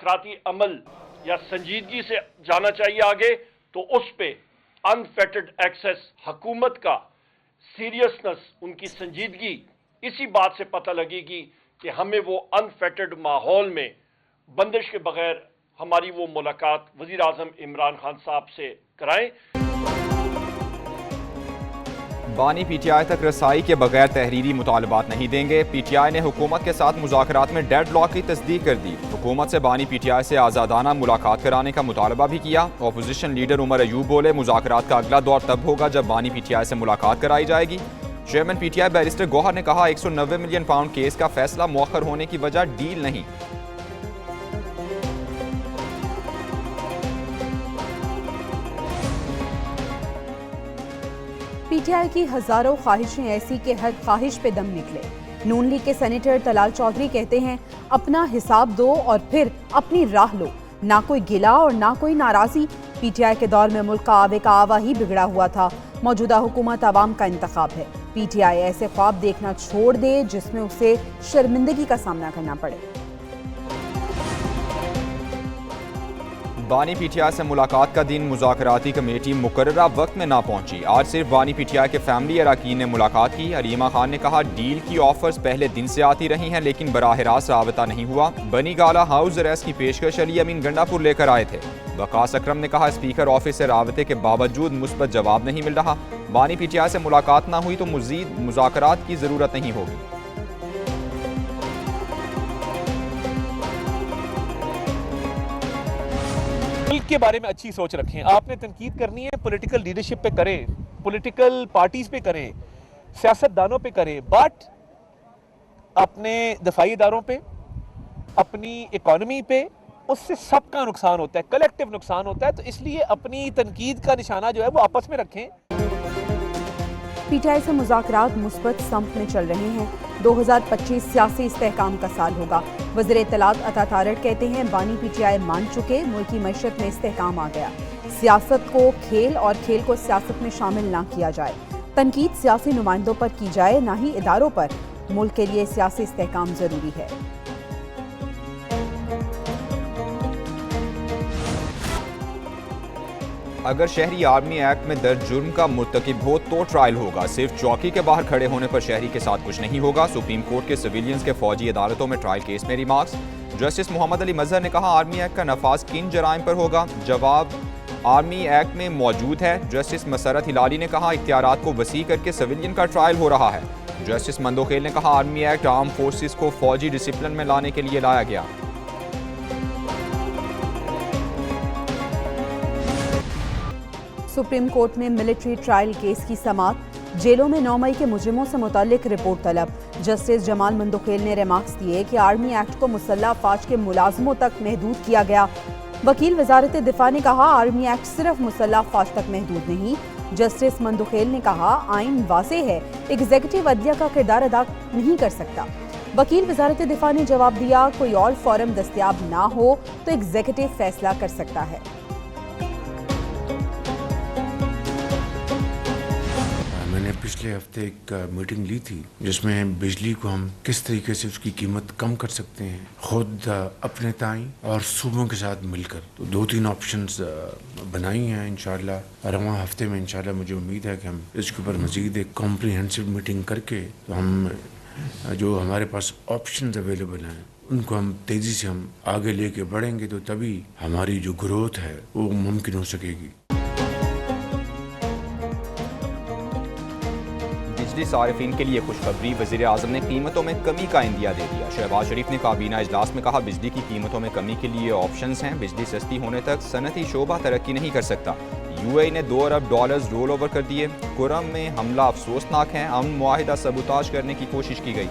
मुज़ाकराती अमल या संजीदगी से जाना चाहिए आगे, तो उस पे अनफेटेड एक्सेस, हुकूमत का सीरियसनेस, उनकी संजीदगी इसी बात से पता लगेगी कि हमें वो अनफेटेड माहौल में बंदिश के बगैर हमारी वो मुलाकात वज़ीर आज़म इमरान खान साहब से कराएं। बानी पीटीआई तक रसाई के बगैर तहरीरी मुतालबात नहीं देंगे। पीटीआई ने हुकूमत के साथ मुज़ाकरात में डेड लॉक की तस्दीक कर दी। हुकूमत से बानी पीटीआई से आज़ादाना मुलाकात कराने का मुतालबा भी किया। अपोजिशन लीडर उमर अयूब बोले, मुज़ाकरात का अगला दौर तब होगा जब बानी पीटीआई से मुलाकात कराई जाएगी। चेयरमैन पीटीआई बैरिस्टर गौहर ने कहा, 190 मिलियन पाउंड केस का फैसला मौखर होने की वजह डील नहीं। पीटीआई की हजारों ख्वाहिशें ऐसी कि हर ख्वाहिश पे दम निकले। नून लीग के सेनेटर तलाल चौधरी कहते हैं, अपना हिसाब दो और फिर अपनी राह लो, ना कोई गिला और ना कोई नाराजगी। पीटीआई के दौर में मुल्क का आवे का आवा ही बिगड़ा हुआ था। मौजूदा हुकूमत आवाम का इंतखाब है। पीटीआई ऐसे ख्वाब देखना छोड़ दे जिसमें उसे शर्मिंदगी का सामना करना पड़े। बानी पीटीआई से मुलाकात का दिन मुज़ाकराती कमेटी मुकर्ररा वक्त में ना पहुंची। आज सिर्फ बानी पीटीआई के फैमिली अरकान ने मुलाकात की। अलीमा खान ने कहा, डील की ऑफर्स पहले दिन से आती रही हैं लेकिन बराह रास्त राबता नहीं हुआ। बनी गाला हाउस अरेस्ट की पेशकश अली अमीन गंडापुर लेकर आए थे। वकास अकरम ने कहा, स्पीकर ऑफिस से राबते के बावजूद मुस्बत जवाब नहीं मिल रहा। बानी पीटीआई से मुलाकात ना हुई तो मज़ीद मुज़ाकरात की ज़रूरत नहीं होगी। मुल्क के बारे में अच्छी सोच रखें। आपने तनकीद करनी है, पॉलिटिकल लीडरशिप पे करें, पॉलिटिकल पार्टीज पे करें, सियासतदानों पे करें, बट अपने दफाई इदारों पे, अपनी इकॉनमी पे, उससे सबका नुकसान होता है, कलेक्टिव नुकसान होता है। तो इसलिए अपनी तनकीद का निशाना जो है वो आपस में रखें। पीटीआई से मुज़ाकरात मुस्बत सम्त में चल रहे हैं। 2025 सियासी इस्तेहकाम का साल होगा। वज़ीर इत्तलात अता तारड़ कहते हैं, बानी पीटीआई मान चुके, मुल्क की मईशत में इस्तेहकाम आ गया। सियासत को खेल और खेल को सियासत में शामिल ना किया जाए। तनकीद सियासी नुमाइंदों पर की जाए, ना ही इदारों पर। मुल्क के लिए सियासी इस्तेहकाम ज़रूरी है। अगर शहरी आर्मी एक्ट में दर्ज जुर्म का मुर्तकिब हो तो ट्रायल होगा। सिर्फ चौकी के बाहर खड़े होने पर शहरी के साथ कुछ नहीं होगा। सुप्रीम कोर्ट के सिविलियंस के फौजी अदालतों में ट्रायल केस में रिमार्क्स। जस्टिस मोहम्मद अली मजहर ने कहा, आर्मी एक्ट का नफाज किन जराइम पर होगा? जवाब आर्मी एक्ट में मौजूद है। जस्टिस मसरत हिलाली ने कहा, इख्तियारात को वसी करके सिविलियन का ट्रायल हो रहा है। जस्टिस मंदोखेल ने कहा, आर्मी एक्ट आर्म फोर्सेस को फौजी डिसिप्लिन में लाने के लिए लाया गया। सुप्रीम कोर्ट में मिलिट्री ट्रायल केस की समाअत। जेलों में 9 मई के मुजरिमों से मुताल्लिक रिपोर्ट तलब। जस्टिस जमाल मंदोखेल ने रिमार्क्स दिए कि आर्मी एक्ट को मुसल्लह अफवाज के मुलाजमों तक महदूद किया गया। वकील वजारत दिफा ने कहा, आर्मी एक्ट सिर्फ मुसल्लह अफवाज तक महदूद नहीं। जस्टिस मंदोखेल ने कहा, आइन वाज़ेह है, एग्जीक्यूटिव अदलिया का किरदार अदा नहीं कर सकता। वकील वजारत दिफा ने जवाब दिया, कोई और फॉरम दस्तयाब ना हो तो एग्जीक्यूटिव फैसला कर सकता है। पिछले हफ्ते एक मीटिंग ली थी जिसमें बिजली को हम किस तरीके से उसकी कीमत कम कर सकते हैं, खुद अपने ताई और सूबों के साथ मिलकर। तो 2-3 ऑप्शंस बनाई हैं। इंशाल्लाह रवां हफ्ते में इंशाल्लाह मुझे उम्मीद है कि हम इसके ऊपर मज़ीद एक कॉम्प्रिहेंसिव मीटिंग करके तो हम जो हमारे पास ऑप्शंस अवेलेबल हैं उनको हम तेज़ी से हम आगे लेके बढ़ेंगे, तो तभी हमारी जो ग्रोथ है वो मुमकिन हो सकेगी। बिजली सारिफिन के लिए खुशखबरी। वज़ीर आज़म ने कीमतों में कमी का इंदिया दे दिया। शहबाज शरीफ ने काबीना इजलास में कहा, बिजली की कीमतों में कमी के लिए ऑप्शंस हैं। बिजली सस्ती होने तक सनती शोबा तरक्की नहीं कर सकता। यूएई ने $2 अरब रोल ओवर कर दिए। कुरम में हमला अफसोसनाक है। अमन मुआहिदा सबूताज करने की कोशिश की गई।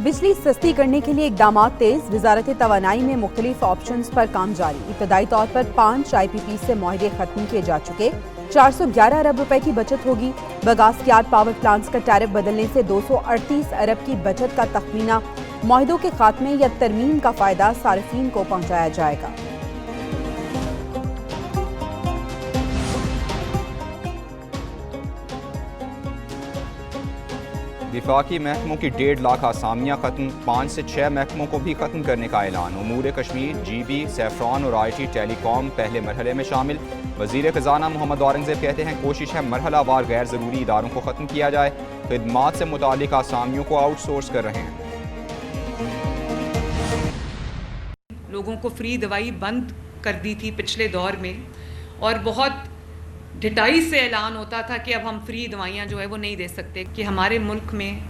बिजली सस्ती करने के लिए इकदाम तेज। वजारत तवानाई में मुख्तलिफ ऑप्शंस पर काम जारी। इब्तदाई तौर पर 5 IPP से मुआहदे खत्म किए जा चुके। 411 अरब रुपए की बचत होगी। बगासियात पावर प्लांट्स का टैरिफ बदलने से 238 अरब की बचत का तखमीना। मुआहदों के खात्मे या तरमीम का फायदा सार्फिन को पहुंचाया जाएगा। विफाकी महकमों की 1.5 लाख आसामियाँ खत्म, 5 से 6 महकमों को भी खत्म करने का ऐलान। उमूर कश्मीर, GB, सैफरान और IT टेलीकॉम पहले मरहले में शामिल। वजीर खजाना मोहम्मद औरंगजेब कहते हैं कोशिश है मरहलावार गैर ज़रूरी इदारों को ख़त्म किया जाए। खिदमात से मुतालिक आसामियों को आउटसोर्स कर रहे हैं। लोगों को फ्री दवाई बंद कर दी थी पिछले दौर में, और बहुत ढिठाई से ऐलान होता था कि अब हम फ्री दवाइयाँ जो है वो नहीं दे सकते, कि हमारे मुल्क में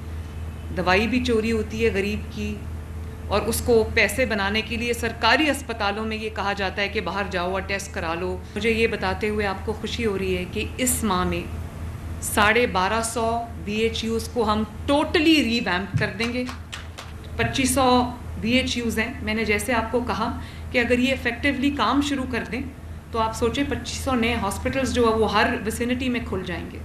दवाई भी चोरी होती है गरीब की, और उसको पैसे बनाने के लिए सरकारी अस्पतालों में ये कहा जाता है कि बाहर जाओ और टेस्ट करा लो। मुझे ये बताते हुए आपको खुशी हो रही है कि इस माह में 1250 BHUs को हम टोटली रीवैम्प कर देंगे। 2500 BHUs हैं। मैंने जैसे आपको कहा कि अगर ये इफ़ेक्टिवली काम शुरू कर दें तो आप सोचें 2500 नए हॉस्पिटल्स जो है वो हर विसिनिटी में खुल जाएंगे।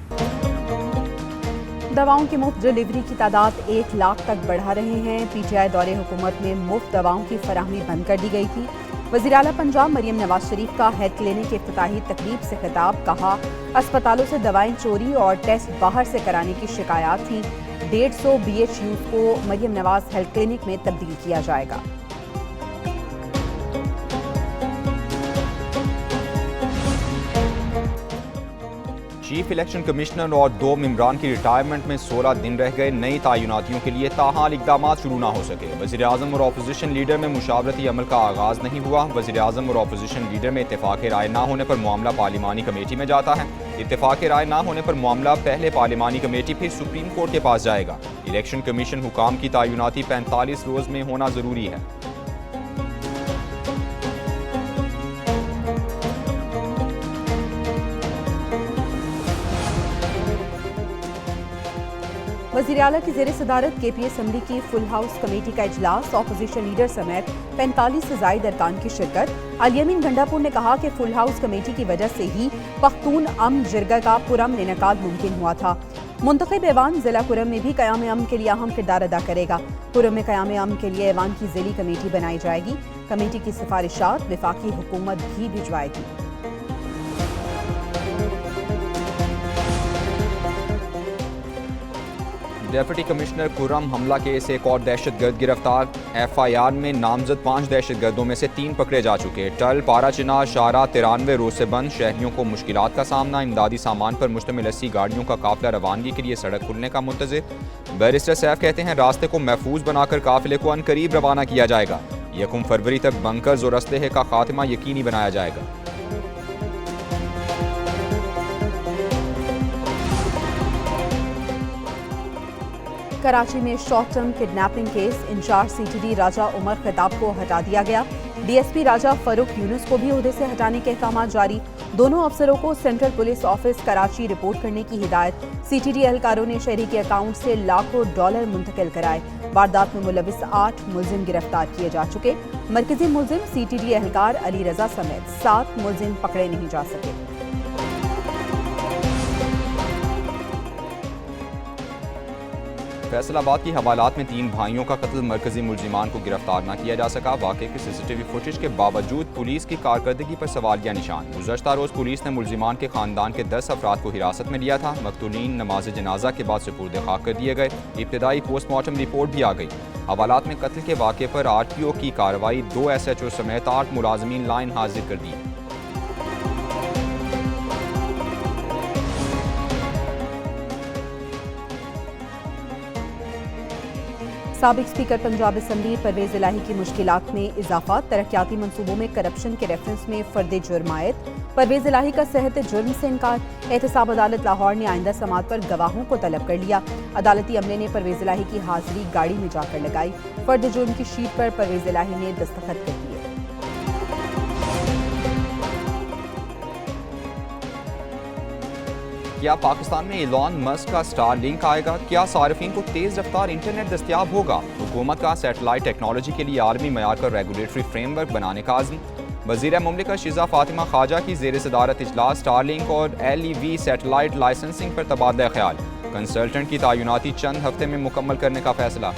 दवाओं की मुफ्त डिलीवरी की तादाद 1 लाख तक बढ़ा रहे हैं। PTI दौरे हुकूमत में मुफ्त दवाओं की फराहमी बंद कर दी गई थी। वज़ीर आला पंजाब मरियम नवाज शरीफ का हेल्थ क्लिनिक की इफ्तिताही तकरीब से खिताब, कहा अस्पतालों से दवाएं चोरी और टेस्ट बाहर से कराने की शिकायत थी। 150 BHUs को मरियम नवाज हेल्थ क्लिनिक में तब्दील किया जाएगा। चीफ इलेक्शन कमिश्नर और 2 मेंबरान की रिटायरमेंट में 16 दिन रह गए। नई तैनातियों के लिए ताहाल इकदाम शुरू ना हो सके। वज़ीर आज़म और अपोजिशन लीडर में मुशावरती अमल का आगाज़ नहीं हुआ। वज़ीर आज़म और अपोजिशन लीडर में इत्तेफाक राय ना होने पर मामला पार्लिमानी कमेटी में जाता है। इत्तेफाक राय ना होने पर मामला पहले पार्लिमानी कमेटी फिर सुप्रीम कोर्ट के पास जाएगा। इलेक्शन कमीशन हुकाम की तैनाती 45 रोज़ में होना ज़रूरी है। वज़ीर आला की ज़ेर सदारत KP असम्बली की फुल हाउस कमेटी का इजलास, ऑपोजिशन लीडर समेत 45 से ज़ायद अरकान की शिरकत। अल-यमीन गंडापुर ने कहा कि फुल हाउस कमेटी की वजह से ही पख्तून अम जिरगा का पुरअमन इनेकाद मुमकिन हुआ था। मुंतखब ऐवान जिला कुरम में भी क़याम अमन के लिए अहम किरदार अदा करेगा। कुरम में क़याम अमन के लिए ऐवान की ज़िली कमेटी बनाई जाएगी। कमेटी की सिफारिशात वफाकी हुकूमत भी भिजवाएगी। डेप्यूटी कमिश्नर कुर्रम हमला केस, एक और दहशतगर्द गिरफ्तार। FIR में नामजद 5 दहशतगर्दों में से 3 पकड़े जा चुके। टल, पाराचिना, शारा 93 रोज से बंद। शहरियों को मुश्किलात का सामना। इमदादी सामान पर मुश्तमिल 80 गाड़ियों का काफिला रवानगी के लिए सड़क खुलने का मुंतज़िर। बैरिस्टर सैफ कहते हैं रास्ते को महफूज बनाकर काफिले को अनकरीब रवाना किया जाएगा। 1 फरवरी तक बंकर्स और असलहे का खात्मा यकीनी बनाया जाएगा। कराची में short term kidnapping case, incharge CTD Raja Umar Khitab को हटा दिया गया। DSP राजा फरूक यूनुस को भी ओहदे से हटाने के अहकाम जारी। दोनों अफसरों को central police office Karachi report करने की हिदायत। CTD एहलकारों ने शहरी के अकाउंट से लाखों डॉलर मुंतकिल कराए। वारदात में मुलविस 8 मुलजिम गिरफ्तार किए जा चुके। मरकजी मुलजिम CTD एहलकार अली रजा समेत 7 मुलजिम पकड़े नहीं जा सके। फैसलाबाद की हवालात में 3 भाइयों का कत्ल, मरकजी मुलजिमान को गिरफ्तार न किया जा सका। वाक़े की CCTV फुटेज के बावजूद पुलिस की कारकर्दगी पर सवालिया निशान। गुज़श्ता रोज़ पुलिस ने मुलजिमान के खानदान के 10 अफराद को हिरासत में लिया था। मकतूलीन नमाज जनाजा के बाद सुपुर्द खाक कर दिए गए। इब्तदाई पोस्टमार्टम रिपोर्ट भी आ गई। हवालात में कत्ल के वाक़े पर RTO की कार्रवाई। 2 SHO समेत 8 मुलाजमीन लाइन हाजिर कर दिए। साबिक स्पीकर पंजाब असम्बली परवेज इलाही की मुश्किलात में इजाफा। तरक्याती मनसूबों में करप्शन के रेफरेंस में फर्द जुर्म आयद। परवेज इलाही का सेहत जुर्म से इनकार। एहतसाब अदालत लाहौर ने आइंदा समात पर गवाहों को तलब कर लिया। अदालती अमले ने परवेज इलाही की हाजिरी गाड़ी में जाकर लगाई। फर्द जुर्म की शीट पर परवेज इलाही ने दस्तखत कर दिए। क्या पाकिस्तान में इलॉन मस्क का स्टार लिंक आएगा? क्या सार्फिन को तेज रफ्तार इंटरनेट दस्तयाब होगा? हुकूमत का सैटेलाइट टेक्नोलॉजी के लिए आलमी मयार का रेगुलेटरी फ्रेमवर्क बनाने का आज़म। वज़ीर मुमलिकत शिजा फातिमा खाजा की ज़ेर सदारत इजलास। स्टारलिंक और LEV सैटेलाइट लाइसेंसिंग पर तबादला ख्याल। कंसल्टेंट की तैनाती चंद हफ्ते में मुकम्मल करने का फैसला।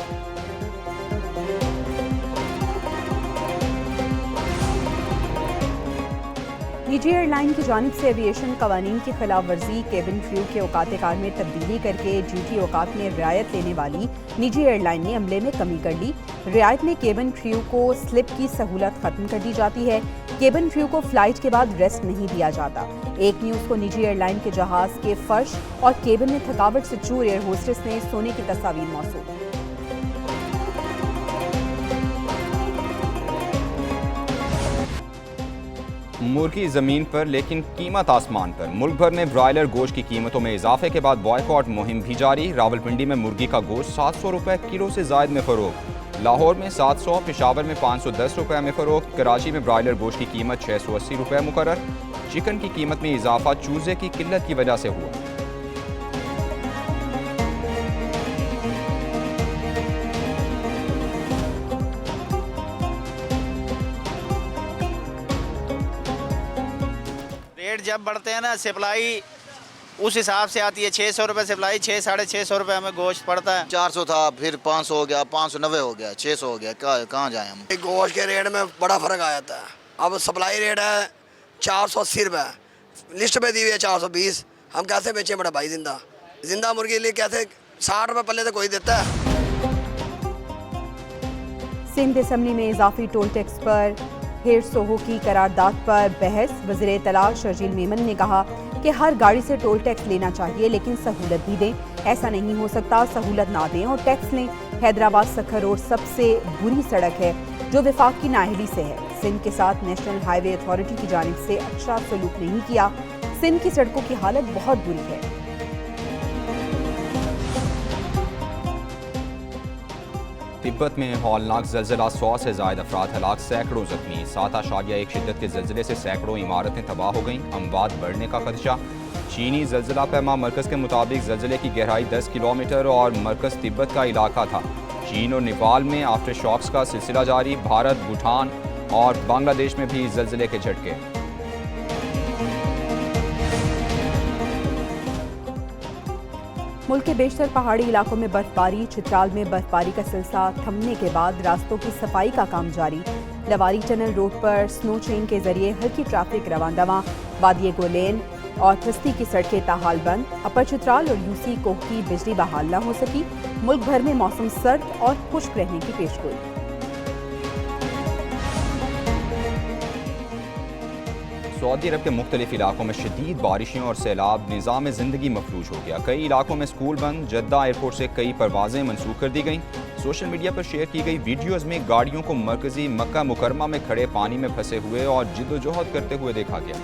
निजी एयरलाइन की जानिब से एविएशन कवानीन की खिलाफ वर्जी, केबिन क्रू के औकात कार में तब्दीली करके ड्यूटी औकात में रियायत लेने वाली निजी एयरलाइन ने अमले में कमी कर ली। रियायत में केबिन क्रू को स्लिप की सहूलत खत्म कर दी जाती है। केबिन क्रू को फ्लाइट के बाद रेस्ट नहीं दिया जाता। एक न्यूज़ को निजी एयरलाइन के जहाज के फर्श और केबिन में थकावट से चूर एयर होस्टेस ने सोने की तस्वीर मौसूल। मुर्गी जमीन पर लेकिन कीमत आसमान पर। मुल्क भर में ब्रॉयलर गोश्त की कीमतों में इजाफे के बाद बॉयकॉट मुहिम भी जारी। रावलपिंडी में मुर्गी का गोश्त 700 रुपए किलो से जायद में फरोख्त, लाहौर में 700, पेशावर में 510 रुपए में फरोख्त, कराची में ब्रॉयलर गोश्त की कीमत 680 रुपए मुकर्रर। चिकन की कीमत में इजाफा चूजे की किल्लत की वजह से हुआ। रेट जब बढ़ते हैं ना, सप्लाई उस हिसाब से आती है। 600 रुपये सप्लाई, 600-650 रुपये हमें गोश्त पड़ता है। 400 था, फिर 500 हो गया, 590 हो गया, 600 हो गया, कहाँ जाएं हम। गोश्त के रेट में बड़ा फर्क आ जाता है। अब सप्लाई रेट है 480 रुपये, लिस्ट पे दी हुई है 420। हम कैसे बेचें बड़ा भाई? जिंदा मुर्गी के लिए कैसे 60 रुपये पल्ले तो कोई देता है। सिंध असम्बली में इजाफी टोल टैक्स पर हेर सोहो की करारदाद पर बहस। वज़ीर इत्तलाअ शर्जील मेमन ने कहा कि हर गाड़ी से टोल टैक्स लेना चाहिए, लेकिन सहूलत भी दें। ऐसा नहीं हो सकता सहूलत ना दें और टैक्स लें। हैदराबाद सखर रोड सबसे बुरी सड़क है जो विफाक की नाअहली से है। सिंध के साथ नेशनल हाईवे अथॉरिटी की जानिब से अच्छा सलूक नहीं किया। सिंध की सड़कों की हालत बहुत बुरी है। तिब्बत में हौलनाक ज़लज़ला, 100 से ज़ायद अफराद हलाक, सैकड़ों जख्मी। 7.1 शिद्दत के ज़लज़ले से सैकड़ों इमारतें तबाह हो गईं, अमवात बढ़ने का खदशा। चीनी ज़लज़ला पैमा मरकज़ के मुताबिक ज़लज़ले की गहराई 10 किलोमीटर और मरकज़ तिब्बत का इलाका था। चीन और नेपाल में आफ्टर शॉक्स का सिलसिला जारी। भारत, भूटान और बांग्लादेश में भी ज़लज़ले के झटके। मुल्क के बेशतर पहाड़ी इलाकों में बर्फबारी। चित्राल में बर्फबारी का सिलसिला थमने के बाद रास्तों की सफाई का काम जारी। लवारी टनल रोड पर स्नो चेन के जरिए हल्की ट्रैफिक रवां दवां। वादिये गोलेन और थस्ती की सड़कें ताहाल बंद। अपर चित्राल और यूसी कोह की बिजली बहाल न हो सकी। मुल्क भर में मौसम सर्द और खुश्क रहने की पेशगोई। सऊदी अरब के मुख्तलिफ इलाकों में शदीद बारिशें और सैलाब, निज़ाम ज़िंदगी मफलूज हो गया। कई इलाकों में स्कूल बंद। जद्दा एयरपोर्ट से कई परवाजें मनसूख कर दी गईं। सोशल मीडिया पर शेयर की गई वीडियोज़ में गाड़ियों को मरकजी मक्का मुकरमा में खड़े पानी में फंसे हुए और जिद्दोजहद करते हुए देखा गया।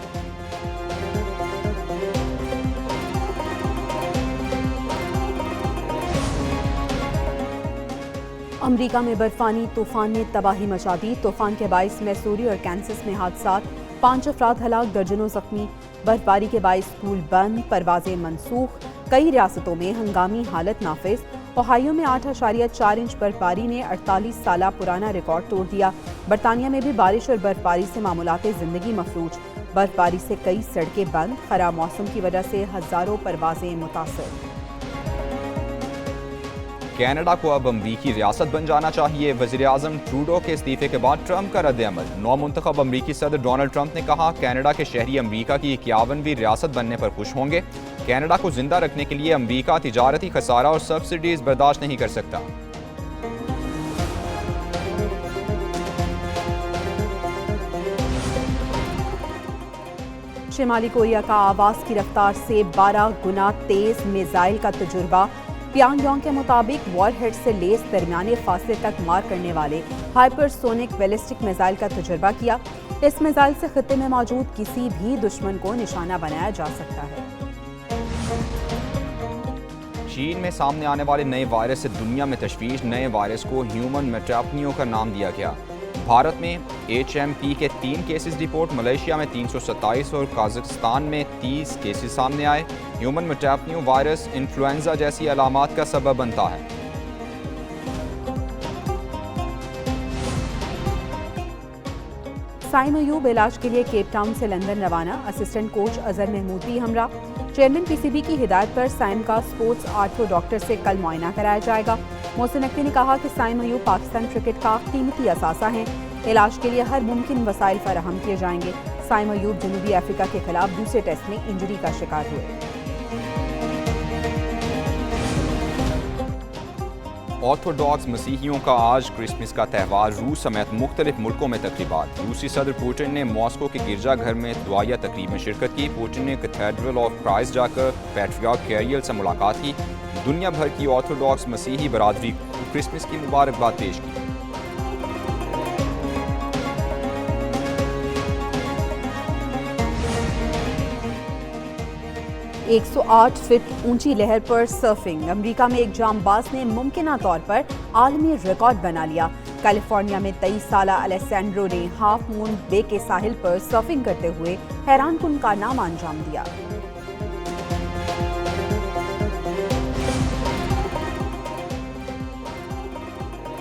अमरीका में बर्फानी तूफान ने तबाही मचा दी। तूफान के बाइस मैसूरी और कैंसस में हादसात, 5 अफराद हलाक, दर्जनों जख्मी। बर्फबारी के बाइस स्कूल बंद, परवाजें मनसूख। कई रियासतों में हंगामी हालत नाफिज। ओहायो में 8.4 इंच बर्फबारी ने 48 साल पुराना रिकॉर्ड तोड़ दिया। बरतानिया में भी बारिश और बर्फबारी से मामूलात ज़िंदगी मफलूज। बर्फबारी से कई सड़कें बंद। खराब मौसम की वजह से हज़ारों परवाजें मुतासर। कनाडा को अब अमरीकी रियासत बन जाना चाहिए। वज़ीर-ए-आज़म ट्रूडो के इस्तीफे के बाद ट्रंप का रद्द-ए-अमल। नौमुंतखब अमरीकी सदर डोनाल्ड ट्रंप ने कहा कनाडा के शहरी अमरीका की 51वीं रियासत बनने पर खुश होंगे। कनाडा को जिंदा रखने के लिए अमरीका तिजारती खसारा और सब्सिडीज बर्दाश्त नहीं कर सकता। शिमाली कोरिया का आवाज की रफ्तार से 12 गुना तेज मिसाइल का तजुर्बा। प्यांगयांग के मुताबिक वॉरहेड से लेस दरमियाने फासले तक मार करने वाले हाइपरसोनिक बैलिस्टिक मिसाइल का तजुर्बा किया। इस मिसाइल से खित्ते में मौजूद किसी भी दुश्मन को निशाना बनाया जा सकता है। चीन में सामने आने वाले नए वायरस से दुनिया में तशवीश। नए वायरस को ह्यूमन मेटापनियो का नाम दिया गया। भारत में HMP के 3 केसेस रिपोर्ट। मलेशिया में 327 और कजाकिस्तान में 30 केसेस सामने आए। ह्यूमन मेटापनियो वायरस इन्फ्लुएंजा जैसी अलामात का सबब बनता है। साइम अयूब इलाज के लिए केप टाउन से लंदन रवाना। असिस्टेंट कोच अजहर महमूद भी हमरा। चेयरमैन PCB की हिदायत पर साइम का स्पोर्ट्स आर्थो डॉक्टर से कल मुआयना कराया जाएगा। मोहसिन नकवी ने कहा कि साइम अयूब पाकिस्तान क्रिकेट का कीमती असासा हैं। इलाज के लिए हर मुमकिन वसाइल फराहम किए जाएंगे। साइम अयूब जनूबी अफ्रीका के खिलाफ दूसरे टेस्ट में इंजरी का शिकार हुए। ऑर्थोडॉक्स मसीहियों का आज क्रिसमस का त्यौहार, रूस समेत मुख्तलिफ मुल्कों में तकरीबात। रूसी सदर पुतिन ने मॉस्को के गिरजाघर में दुआया तकरीब में शिरकत की। पुतिन ने कैथेड्रल ऑफ क्राइस्ट जाकर पैट्रियार्क कैरियल से मुलाकात की। दुनिया भर की ऑर्थोडॉक्स मसीही बरादरी को क्रिसमस की मुबारकबाद पेश की। एक 108 फीट ऊंची लहर पर सर्फिंग। अमेरिका में एक जांबाज ने मुमकिना तौर पर आलमी रिकॉर्ड बना लिया। कैलिफोर्निया में 23 साला अलेसैंड्रो ने हाफ मून बे के साहिल पर सर्फिंग करते हुए हैरानकुन कारनामा अंजाम दिया।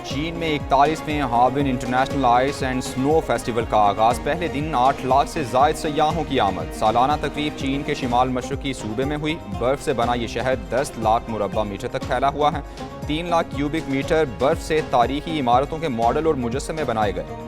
चीन में 41वें Harbin international ice and snow festival का आगाज। पहले दिन 8 लाख से जायद सयाहों की आमद। सालाना तकरीब चीन के शिमाल मशरकी सूबे में हुई। बर्फ से बना ये शहर 10 लाख मुरब्बा मीटर तक फैला हुआ है। 3 लाख क्यूबिक मीटर बर्फ से तारीखी इमारतों के मॉडल और मुजस्समे बनाए गए।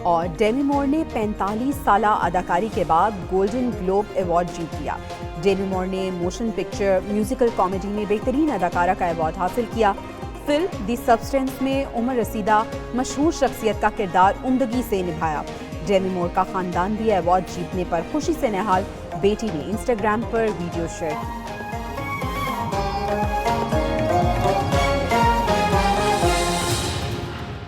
और डेमी मूर ने 45 साला अदाकारी के बाद गोल्डन ग्लोब अवार्ड जीत लिया। डेमी मूर ने मोशन पिक्चर म्यूजिकल कॉमेडी में बेहतरीन अदाकारा का अवार्ड हासिल किया। फिल्म दी सब्सटेंस में उमर रसीदा मशहूर शख्सियत का किरदार उम्दगी से निभाया। डेमी मूर का खानदान भी अवार्ड जीतने पर खुशी से निहाल। बेटी ने इंस्टाग्राम पर वीडियो शेयर की।